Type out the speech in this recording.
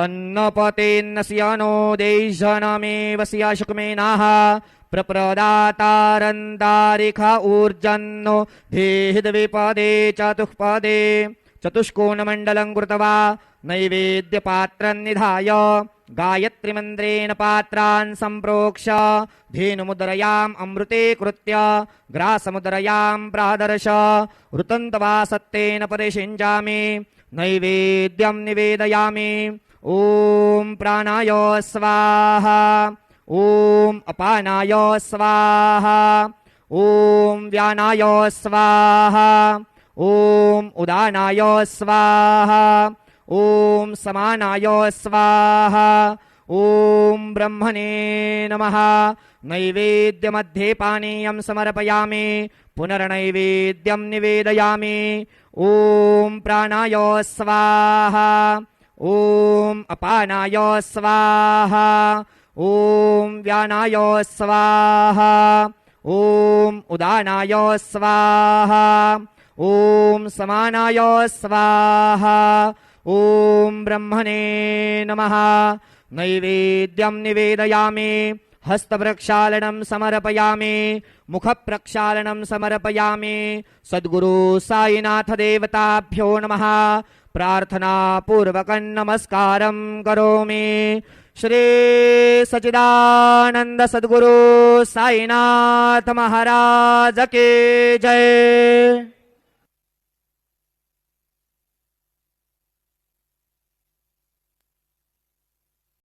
अन्नपतेन्नस्यानो देशनमेवस्याशुकमेनाः प्रप्रदातारन्तारिखा ऊर्जन्नो धेहिद्विपदे चतुःपदे चतुष्कोणमण्डलं कृत्वा नैवेद्यपात्रन्निधाय गायत्रीमन्त्रेण पात्रान् सम्प्रोक्ष्य धेनुमुद्रयाम् अमृते कृत्य ग्रासमुद्रयां प्रादर्श ऋतन्तवा सत्तेन परिषिञ्जामि नैवेद्यं निवेदयामि। ॐ प्राणाय स्वाहा ॐ अपानाय स्वाहा ॐ व्यानाय स्वाहा ॐ उदानाय स्वाहा ॐ समानाय स्वाहा ॐ ब्रह्मणे नमः। नैवेद्यमध्ये पानीयं समर्पयामि पुनर्नैवेद्यं निवेदयामि। ॐ प्राणाय स्वाहा ॐ अपानाय स्वाहा ॐ व्यानाय स्वाहा ॐ उदानाय स्वाहा ॐ समानाय स्वाहा ॐ ब्रह्मणे नमः। नैवेद्यं निवेदयामि हस्तप्रक्षालनं समर्पयामि मुखप्रक्षालनं समर्पयामि। सद्गुरु साईनाथ देवताभ्यो नमः। प्रार्थनापूर्वकं नमस्कारं करोमि। श्री सच्चिदानंद सद्गुरु साईनाथ महाराज के जय।